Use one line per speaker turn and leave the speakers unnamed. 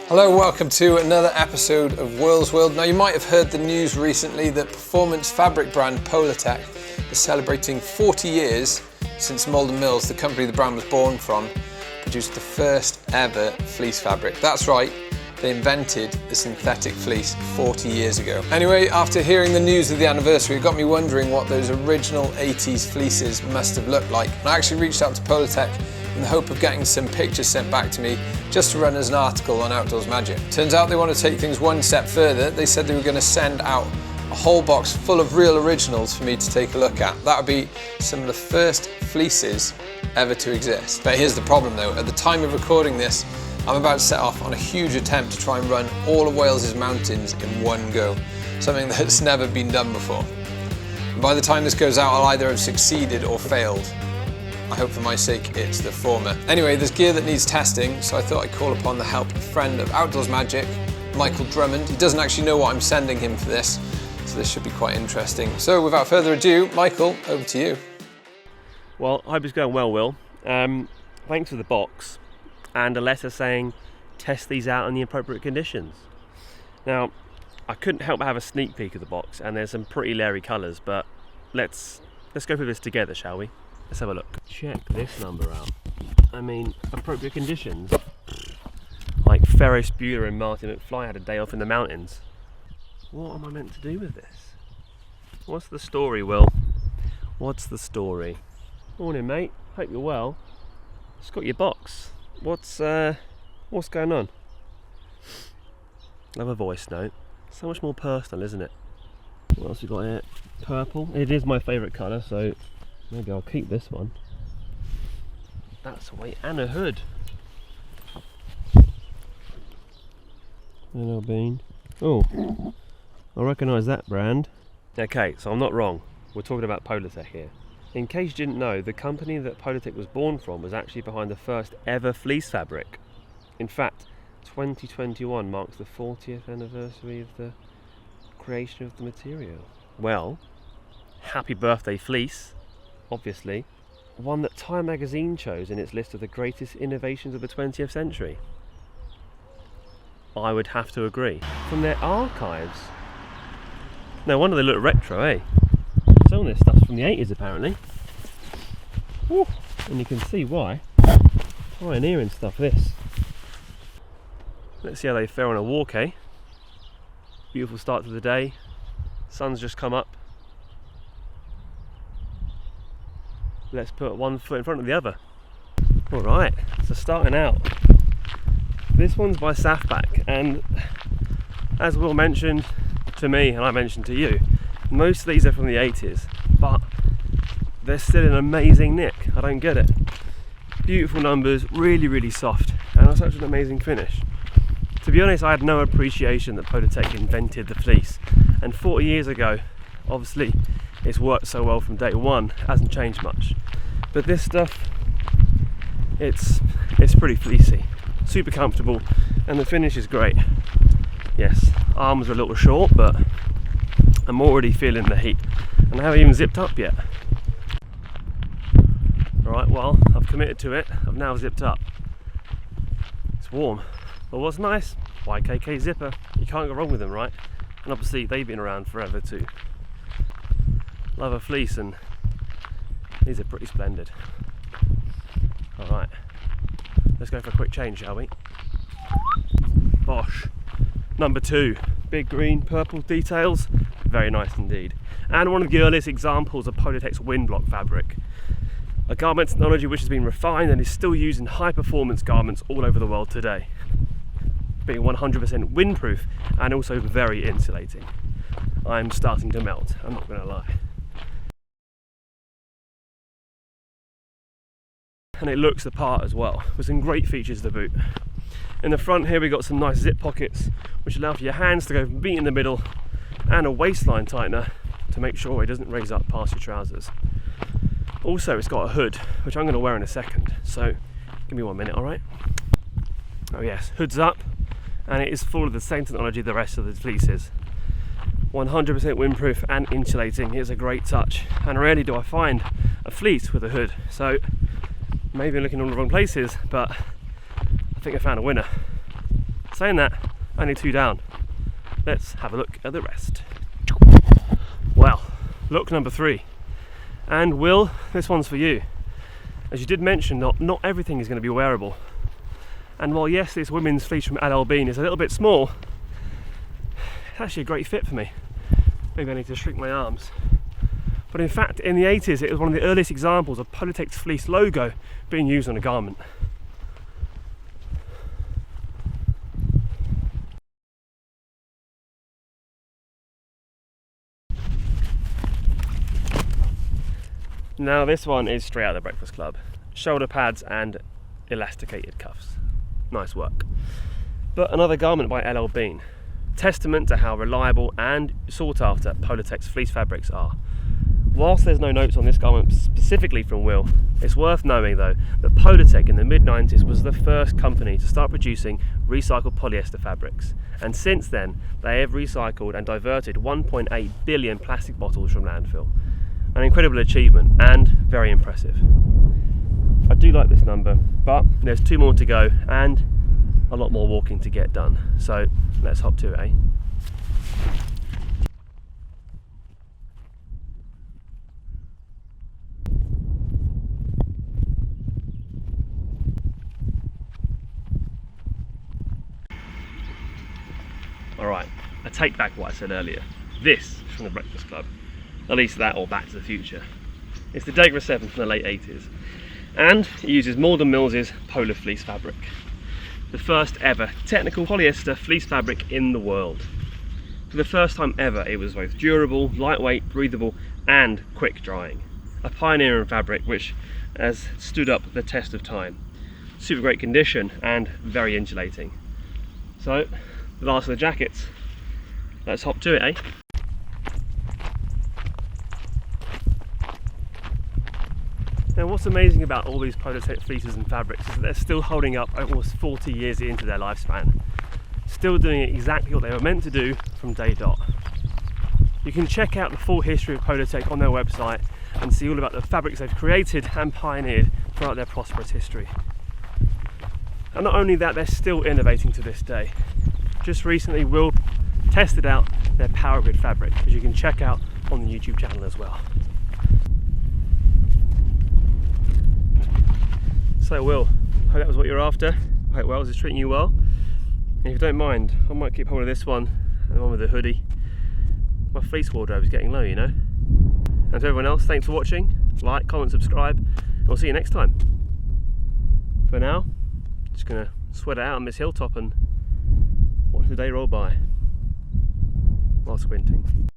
Hello, welcome to another episode of Whirl's World. Now, you might have heard the news recently that performance fabric brand Polartec is celebrating 40 years since Malden Mills, the company the brand was born from, produced the first ever fleece fabric. That's right, they invented the synthetic fleece 40 years ago. Anyway, after hearing the news of the anniversary, it got me wondering what those original 80s fleeces must have looked like. And I actually reached out to Polartec in the hope of getting some pictures sent back to me just to run as an article on Outdoors Magic. Turns out they want to take things one step further. They said they were going to send out a whole box full of real originals for me to take a look at. That would be some of the first fleeces ever to exist. But here's the problem though, at the time of recording this, I'm about to set off on a huge attempt to try and run all of Wales's mountains in one go, something that's never been done before. And by the time this goes out, I'll either have succeeded or failed. I hope for my sake it's the former. Anyway, there's gear that needs testing, so I thought I'd call upon the help of a friend of Outdoors Magic, Michael Drummond. He doesn't actually know what I'm sending him for this, so this should be quite interesting. So without further ado, Michael, over to you.
Well, I hope it's going well, Will. Thanks for the box and a letter saying test these out in the appropriate conditions. Now, I couldn't help but have a sneak peek of the box, and there's some pretty leery colours, but let's go through this together, shall we? Let's have a look. Check this number out. I mean, appropriate conditions. Like Ferris Bueller and Marty McFly had a day off in the mountains. What am I meant to do with this? What's the story, Will? What's the story? Morning, mate. Hope you're well. Just got your box. What's going on? Love a voice note. So much more personal, isn't it? What else we got here? Purple. It is my favourite colour, so maybe I'll keep this one. That's a weight and a hood. Hello, Bean. Oh, I recognise that brand. Okay, so I'm not wrong. We're talking about Polartec here. In case you didn't know, the company that Polartec was born from was actually behind the first ever fleece fabric. In fact, 2021 marks the 40th anniversary of the creation of the material. Well, happy birthday fleece, obviously. One that Time magazine chose in its list of the greatest innovations of the 20th century. I would have to agree. From their archives. No wonder they look retro, eh? Some of this stuff's from the 80s apparently. Woo. And you can see why. Pioneering stuff, this. Let's see how they fare on a walk, eh? Beautiful start to the day. Sun's just come up. Let's put one foot in front of the other. Alright, so starting out. This one's by Safback, and as Will mentioned to me and I mentioned to you, most of these are from the 80s, but they're still an amazing nick. I don't get it. Beautiful numbers, really soft, and such an amazing finish. To be honest, I had no appreciation that Polartec invented the fleece, and 40 years ago, obviously it's worked so well from day one, hasn't changed much. But this stuff, it's pretty fleecy, super comfortable, and the finish is great. Yes, arms are a little short, but I'm already feeling the heat, and I haven't even zipped up yet. Alright, well, I've committed to it. I've now zipped up. It's warm. But what's nice? YKK zipper. You can't go wrong with them, right? And obviously they've been around forever too. Love a fleece, and these are pretty splendid. Alright, let's go for a quick change, shall we? Bosh. Number 2. Big green, purple details. Very nice indeed. And one of the earliest examples of Polartec's wind block fabric. A garment technology which has been refined and is still used in high performance garments all over the world today. Being 100% windproof and also very insulating. I'm starting to melt, I'm not going to lie. And it looks the part as well, with some great features of the boot. In the front here we got some nice zip pockets which allow for your hands to go meet in the middle, and a waistline tightener to make sure it doesn't raise up past your trousers. Also it's got a hood which I'm going to wear in a second, so give me 1 minute, alright? Oh yes, hood's up, and it is full of the same technology the rest of the fleeces. 100% windproof and insulating. It's a great touch, and rarely do I find a fleece with a hood, so maybe I'm looking in all the wrong places, but I think I found a winner. saying that, only 2 down. Let's have a look at the rest. Well, look number 3. And Will, this one's for you. As you did mention, not everything is going to be wearable. And while yes, this women's fleece from LL Bean is a little bit small, it's actually a great fit for me. Maybe I need to shrink my arms. But in fact, in the 80s, it was one of the earliest examples of Polytech's fleece logo being used on a garment. Now this one is straight out of the Breakfast Club. Shoulder pads and elasticated cuffs. Nice work. But another garment by LL Bean. Testament to how reliable and sought after Polytech's fleece fabrics are. Whilst there's no notes on this garment specifically from Will, it's worth knowing though that Polytech in the mid-90s was the first company to start producing recycled polyester fabrics, and since then they have recycled and diverted 1.8 billion plastic bottles from landfill. An incredible achievement and very impressive. I do like this number, but there's 2 more to go and a lot more walking to get done, so let's hop to it, eh? Alright, I take back what I said earlier. This is from the Breakfast Club. At least that or Back to the Future. It's the Degra 7 from the late 80s. And it uses Malden Mills' Polar Fleece fabric. The first ever technical polyester fleece fabric in the world. For the first time ever, it was both durable, lightweight, breathable, and quick drying. A pioneer in fabric which has stood up the test of time. Super great condition and very insulating. So, the last of the jackets. Let's hop to it, eh? Now what's amazing about all these Polytech fleeces and fabrics is that they're still holding up almost 40 years into their lifespan. Still doing exactly what they were meant to do from day dot. You can check out the full history of Polytech on their website and see all about the fabrics they've created and pioneered throughout their prosperous history. And not only that, they're still innovating to this day. Just recently Will tested out their Power Grid fabric, which you can check out on the YouTube channel as well. So Will, I hope that was what you're after. I hope Wells is treating you well. And if you don't mind, I might keep hold of this one and the one with the hoodie. My fleece wardrobe is getting low, you know. And to everyone else, thanks for watching. Like, comment, subscribe, and we'll see you next time. For now, just gonna sweat it out on this hilltop and watch the day roll by while squinting.